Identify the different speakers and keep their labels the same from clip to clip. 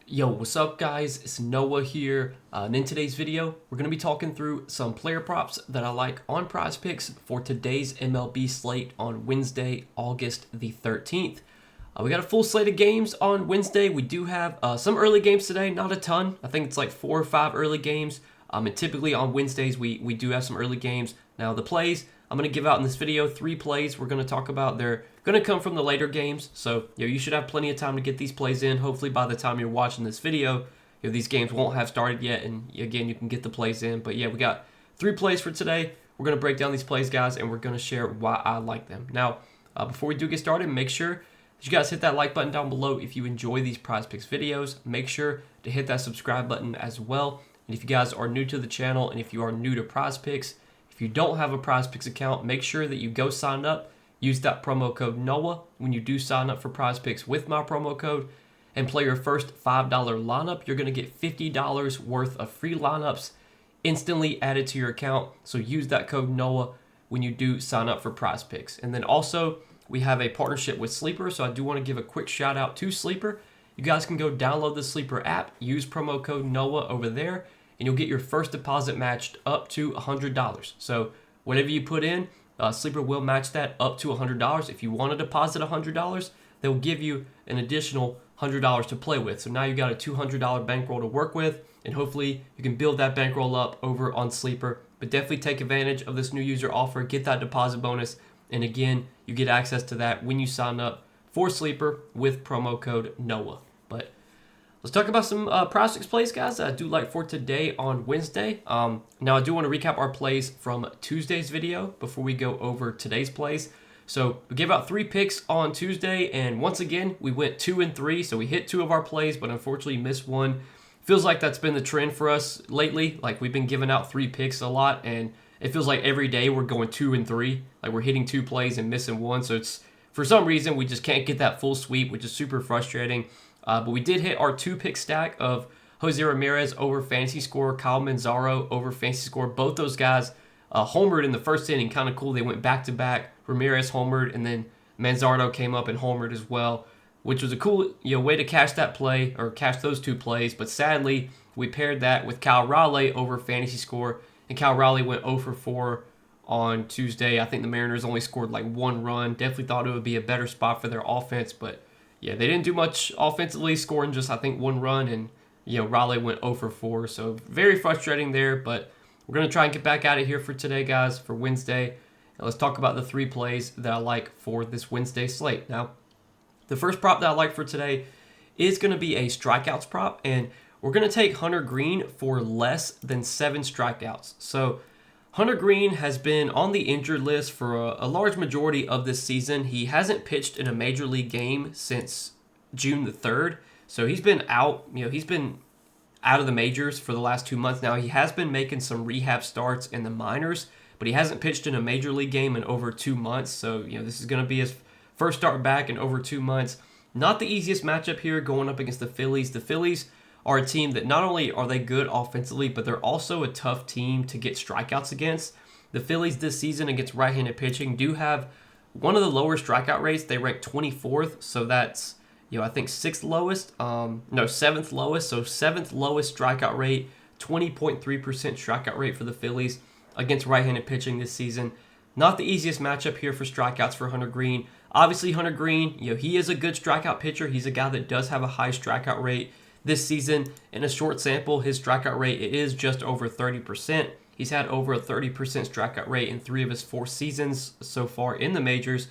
Speaker 1: Yo, what's up guys? It's Noah here, and in today's video, we're going to be talking through some player props that I like on Prizepicks for today's MLB slate on Wednesday, August the 13th. We got a full slate of games on Wednesday. We do have some early games today, not a ton. I think it's like 4 or 5 early games. And typically on Wednesdays, we do have some early games. Now the plays, I'm going to give out in this video 3 plays we're going to talk about. They're going to come from the later games, so you should have plenty of time to get these plays in. Hopefully by the time you're watching this video, these games won't have started yet, and again, you can get the plays in. But yeah, we got 3 plays for today. We're going to break down these plays, guys, and we're going to share why I like them. Now, before we do get started, make sure that you guys hit that like button down below if you enjoy these Prizepicks videos. Make sure to hit that subscribe button as well. And if you guys are new to the channel and if you are new to Prizepicks, if you don't have a Prizepicks account, make sure that you go sign up. Use that promo code NOAH when you do sign up for Prizepicks with my promo code and play your first $5 lineup. You're going to get $50 worth of free lineups instantly added to your account. So use that code NOAH when you do sign up for Prizepicks. And then also, we have a partnership with Sleeper, so I do want to give a quick shout out to Sleeper. You guys can go download the Sleeper app, use promo code NOAH over there, and you'll get your first deposit matched up to $100. So whatever you put in, Sleeper will match that up to $100. If you want to deposit $100, they'll give you an additional $100 to play with. So now you got a $200 bankroll to work with, and hopefully you can build that bankroll up over on Sleeper. But definitely take advantage of this new user offer, get that deposit bonus, and again, you get access to that when you sign up for Sleeper with promo code NOAH. But let's talk about some Prizepicks plays, guys, that I do like for today on Wednesday. Now, I do want to recap our plays from Tuesday's video before we go over today's plays. So we gave out 3 picks on Tuesday, and once again, we went 2 and 3. So we hit 2 of our plays, but unfortunately missed 1. Feels like that's been the trend for us lately. Like, we've been giving out 3 picks a lot, and it feels like every day we're going 2 and 3. Like, we're hitting 2 plays and missing 1. So it's, for some reason, we just can't get that full sweep, which is super frustrating. But we did hit our 2-pick stack of Jose Ramirez over fantasy score, Kyle Manzaro over fantasy score. Both those guys homered in the first inning. Kind of cool. They went back-to-back. Ramirez homered, and then Manzaro came up and homered as well, which was a cool way to cash that play, or cash those 2 plays. But sadly, we paired that with Kyle Raleigh over fantasy score, and Kyle Raleigh went 0 for 4 on Tuesday. I think the Mariners only scored like 1 run. Definitely thought it would be a better spot for their offense, but yeah, they didn't do much offensively, scoring just, I think, 1 run, and Raleigh went 0 for 4, so very frustrating there. But we're going to try and get back at it here for today, guys, for Wednesday. And let's talk about the 3 plays that I like for this Wednesday slate. Now, the first prop that I like for today is going to be a strikeouts prop, and we're going to take Hunter Greene for less than 7 strikeouts. So Hunter Greene has been on the injured list for a large majority of this season. He hasn't pitched in a major league game since June the 3rd. So he's been out, he's been out of the majors for the last 2 months now. He has been making some rehab starts in the minors, but he hasn't pitched in a major league game in over 2 months. So, this is going to be his first start back in over 2 months. Not the easiest matchup here going up against the Phillies. The Phillies are a team that not only are they good offensively, but they're also a tough team to get strikeouts against. The Phillies this season against right-handed pitching do have one of the lower strikeout rates. They rank 24th, so that's, I think 6th lowest. 7th lowest. So 7th lowest strikeout rate, 20.3% strikeout rate for the Phillies against right-handed pitching this season. Not the easiest matchup here for strikeouts for Hunter Greene. Obviously, Hunter Greene, he is a good strikeout pitcher. He's a guy that does have a high strikeout rate. This season, in a short sample, his strikeout rate is just over 30%. He's had over a 30% strikeout rate in 3 of his 4 seasons so far in the majors.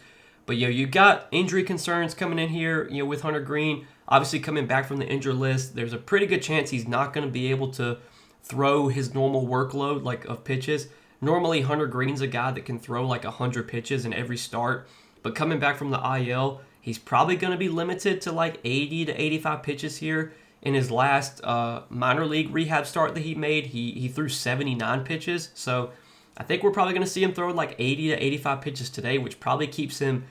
Speaker 1: But you got injury concerns coming in here, with Hunter Greene. Obviously, coming back from the injured list, there's a pretty good chance he's not going to be able to throw his normal workload of pitches. Normally, Hunter Greene's a guy that can throw like 100 pitches in every start. But coming back from the IL, he's probably going to be limited to like 80 to 85 pitches here. In his last minor league rehab start that he made, he threw 79 pitches. So I think we're probably going to see him throw like 80 to 85 pitches today, which probably keeps him,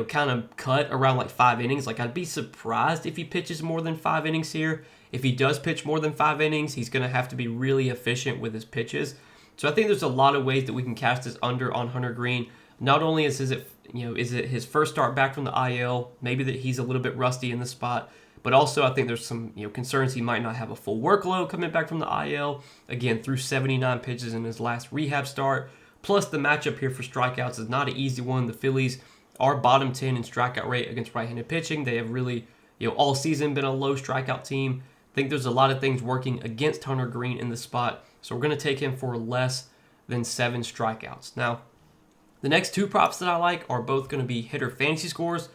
Speaker 1: kind of cut around like 5 innings. Like, I'd be surprised if he pitches more than 5 innings here. If he does pitch more than 5 innings, he's going to have to be really efficient with his pitches. So I think there's a lot of ways that we can cast this under on Hunter Greene. Not only is it his first start back from the IL, maybe that he's a little bit rusty in the spot, But also, I think there's some concerns he might not have a full workload coming back from the IL. Again, threw 79 pitches in his last rehab start. Plus, the matchup here for strikeouts is not an easy one. The Phillies are bottom 10 in strikeout rate against right-handed pitching. They have really, all season been a low strikeout team. I think there's a lot of things working against Hunter Green in this spot. So we're going to take him for less than 7 strikeouts. Now, the next 2 props that I like are both going to be hitter fantasy scores.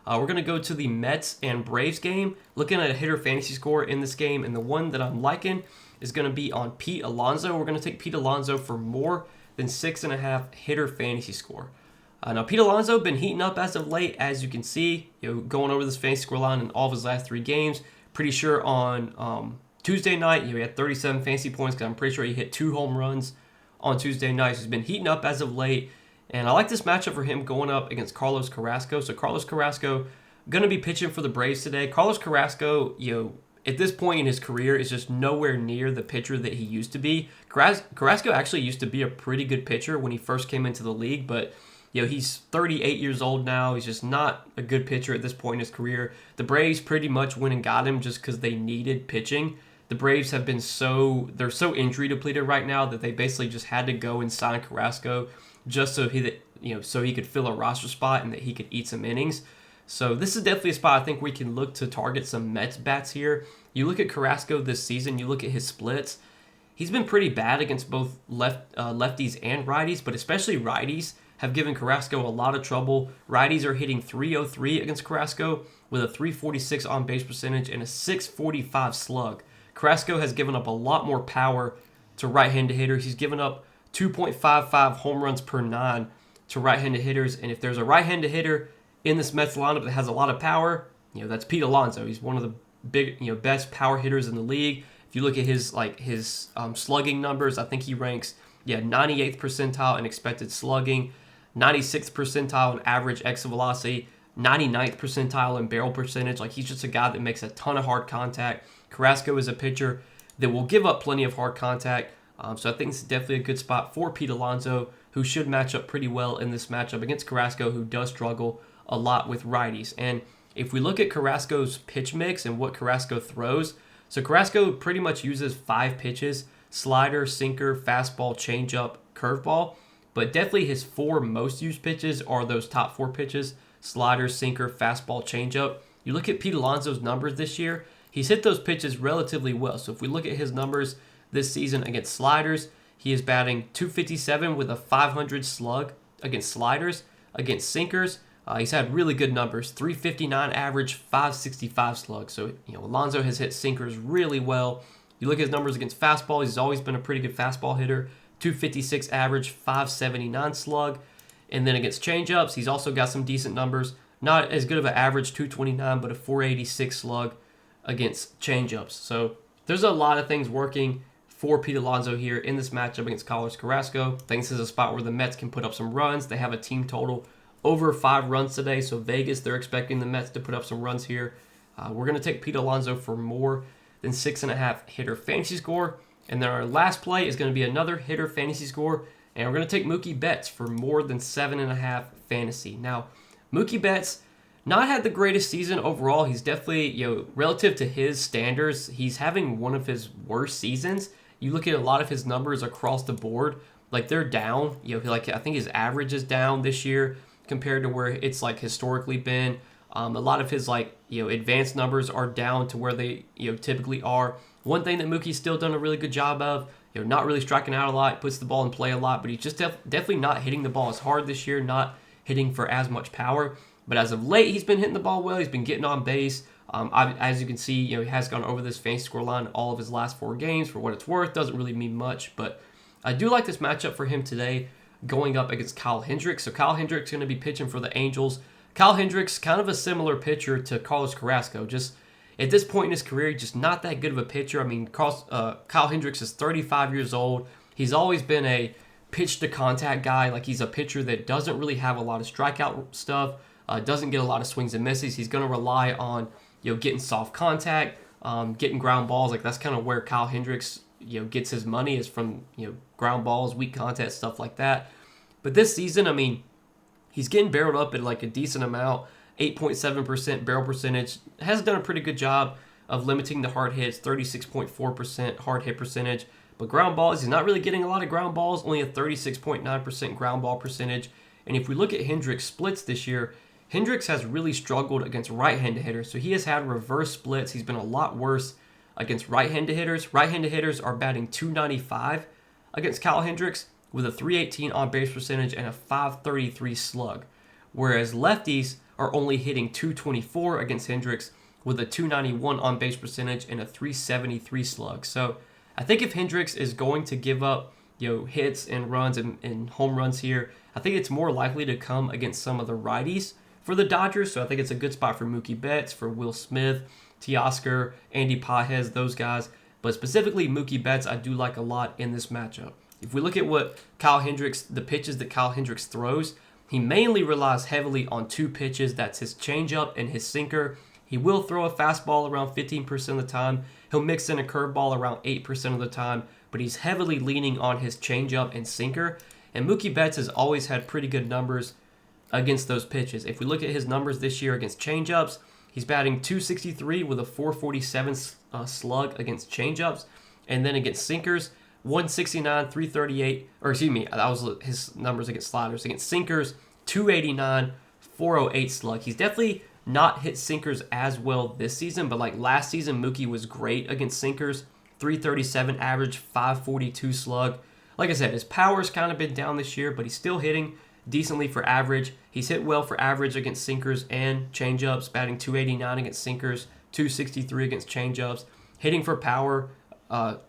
Speaker 1: We're going to go to the Mets and Braves game, looking at a hitter fantasy score in this game, and the one that I'm liking is going to be on Pete Alonso. We're going to take Pete Alonso for more than 6.5 hitter fantasy score. Now, Pete Alonso been heating up as of late, as you can see, going over this fantasy score line in all of his last 3 games. Pretty sure on Tuesday night, he had 37 fantasy points because I'm pretty sure he hit 2 home runs on Tuesday night. So he's been heating up as of late. And I like this matchup for him going up against Carlos Carrasco. So Carlos Carrasco going to be pitching for the Braves today. Carlos Carrasco, at this point in his career, is just nowhere near the pitcher that he used to be. Carrasco actually used to be a pretty good pitcher when he first came into the league, but he's 38 years old now. He's just not a good pitcher at this point in his career. The Braves pretty much went and got him just because they needed pitching. The Braves have been they're so injury depleted right now that they basically just had to go and sign Carrasco just so he could fill a roster spot and that he could eat some innings. So this is definitely a spot I think we can look to target some Mets bats here. You look at Carrasco this season, you look at his splits. He's been pretty bad against both lefties and righties, but especially righties have given Carrasco a lot of trouble. Righties are hitting .303 against Carrasco with a .346 on base percentage and a .645 slug. Carrasco has given up a lot more power to right-handed hitters. He's given up 2.55 home runs per 9 to right-handed hitters. And if there's a right-handed hitter in this Mets lineup that has a lot of power, that's Pete Alonso. He's one of the best power hitters in the league. If you look at his slugging numbers, I think he ranks 98th percentile in expected slugging, 96th percentile in average exit velocity, 99th percentile in barrel percentage. He's just a guy that makes a ton of hard contact. Carrasco is a pitcher that will give up plenty of hard contact. So I think it's definitely a good spot for Pete Alonso, who should match up pretty well in this matchup against Carrasco, who does struggle a lot with righties. And if we look at Carrasco's pitch mix and what Carrasco throws, so Carrasco pretty much uses 5 pitches: slider, sinker, fastball, changeup, curveball. But definitely his 4 most used pitches are those top 4 pitches: slider, sinker, fastball, changeup. You look at Pete Alonso's numbers this year, he's hit those pitches relatively well. So if we look at his numbers this season against sliders, he is batting .257 with a .500 slug against sliders. Against sinkers, he's had really good numbers: .359 average, .565 slug. So Alonso has hit sinkers really well. You look at his numbers against fastball, he's always been a pretty good fastball hitter: .256 average, .579 slug. And then against changeups, he's also got some decent numbers. Not as good of an average, .229, but a .486 slug against changeups. So there's a lot of things working for Pete Alonso here in this matchup against Carlos Carrasco. I think this is a spot where the Mets can put up some runs. They have a team total over 5 runs today, so Vegas, they're expecting the Mets to put up some runs here. We're going to take Pete Alonso for more than 6.5 hitter fantasy score. And then our last play is going to be another hitter fantasy score, and we're going to take Mookie Betts for more than 7.5 fantasy. Now, Mookie Betts not had the greatest season overall. He's definitely, relative to his standards, he's having one of his worst seasons. You look at a lot of his numbers across the board, they're down. I think his average is down this year compared to where it's historically been. A lot of his advanced numbers are down to where they typically are. One thing that Mookie's still done a really good job of, not really striking out a lot, puts the ball in play a lot, but he's just definitely not hitting the ball as hard this year, not hitting for as much power. But as of late, he's been hitting the ball well. He's been getting on base. As you can see, he has gone over this fantasy score line all of his last 4 games. For what it's worth, doesn't really mean much, but I do like this matchup for him today, going up against Kyle Hendricks. So Kyle Hendricks is going to be pitching for the Angels. Kyle Hendricks, kind of a similar pitcher to Carlos Carrasco. Just at this point in his career, just not that good of a pitcher. I mean, Kyle Hendricks is 35 years old. He's always been a pitch-to-contact guy. He's a pitcher that doesn't really have a lot of strikeout stuff, doesn't get a lot of swings and misses. He's going to rely on getting soft contact, getting ground balls. That's kind of where Kyle Hendricks gets his money, is from ground balls, weak contact, stuff like that. But this season, I mean, he's getting barreled up at a decent amount, 8.7% barrel percentage. Has done a pretty good job of limiting the hard hits, 36.4% hard hit percentage. But ground balls, he's not really getting a lot of ground balls, only a 36.9% ground ball percentage. And if we look at Hendricks' splits this year, Hendricks has really struggled against right-handed hitters. So he has had reverse splits. He's been a lot worse against right-handed hitters. Right-handed hitters are batting .295 against Kyle Hendricks with a .318 on-base percentage and a .533 slug. Whereas lefties are only hitting .224 against Hendricks with a .291 on-base percentage and a .373 slug. So I think if Hendricks is going to give up hits and runs and home runs here, I think it's more likely to come against some of the righties for the Dodgers. So I think it's a good spot for Mookie Betts, for Will Smith, Teoscar, Andy Pages, those guys. But specifically Mookie Betts, I do like a lot in this matchup. If we look at the pitches that Kyle Hendricks throws, he mainly relies heavily on two pitches. That's his changeup and his sinker. He will throw a fastball around 15% of the time. He'll mix in a curveball around 8% of the time, but he's heavily leaning on his changeup and sinker. And Mookie Betts has always had pretty good numbers against those pitches. If we look at his numbers this year against changeups, he's batting .263 with a .447 slug against changeups, and then against sinkers, 169, 338, or excuse me, that was his numbers against sliders. Against sinkers, 289, 408 slug. He's definitely not hit sinkers as well this season, but like last season, Mookie was great against sinkers, 337 average, 542 slug. Like I said, his power's kind of been down this year, but he's still hitting decently for average. He's hit well for average against sinkers and changeups, batting .289 against sinkers, .263 against changeups, hitting for power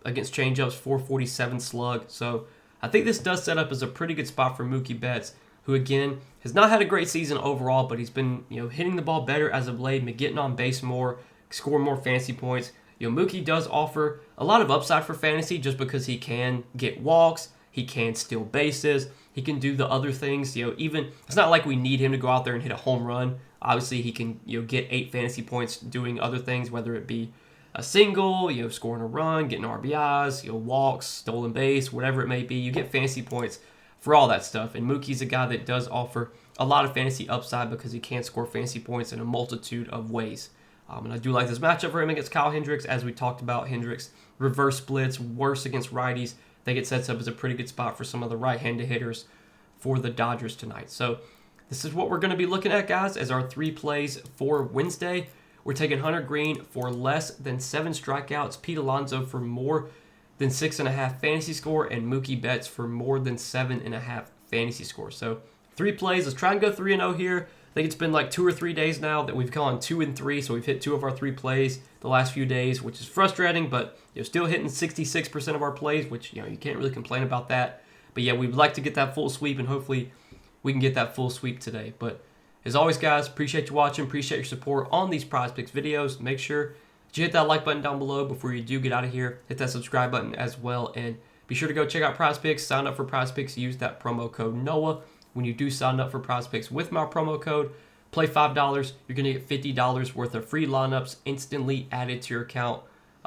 Speaker 1: against changeups, 447 slug. So I think this does set up as a pretty good spot for Mookie Betts, who again has not had a great season overall, but he's been hitting the ball better as of late, been getting on base more, scoring more fantasy points. Mookie does offer a lot of upside for fantasy just because he can get walks, he can steal bases, he can do the other things. Even it's not like we need him to go out there and hit a home run. Obviously, he can get 8 fantasy points doing other things, whether it be a single, scoring a run, getting RBIs, walks, stolen base, whatever it may be. You get fantasy points for all that stuff. And Mookie's a guy that does offer a lot of fantasy upside because he can score fantasy points in a multitude of ways. And I do like this matchup for him against Kyle Hendricks. As we talked about, Hendricks reverse splits, worse against righties. I think it sets up as a pretty good spot for some of the right-handed hitters for the Dodgers tonight. So this is what we're going to be looking at, guys, as our 3 plays for Wednesday. We're taking Hunter Green for less than 7 strikeouts, Pete Alonso for more than 6.5 fantasy score, and Mookie Betts for more than 7.5 fantasy score. So 3 plays. Let's try and go 3-0 here. I think it's been like 2 or 3 days now that we've gone 2 and 3, so we've hit 2 of our 3 plays the last few days, which is frustrating, but still hitting 66% of our plays, which you can't really complain about that. But yeah, we'd like to get that full sweep, and hopefully we can get that full sweep today. But as always, guys, appreciate you watching, appreciate your support on these Prizepicks videos. Make sure that you hit that like button down below before you do get out of here. Hit that subscribe button as well, and be sure to go check out Prizepicks. Sign up for Prizepicks. Use that promo code NOAH when you do sign up for Prizepicks with my promo code. Play $5, you're going to get $50 worth of free lineups instantly added to your account.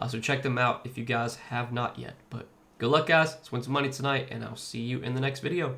Speaker 1: So check them out if you guys have not yet. But good luck, guys. Let's win some money tonight, and I'll see you in the next video.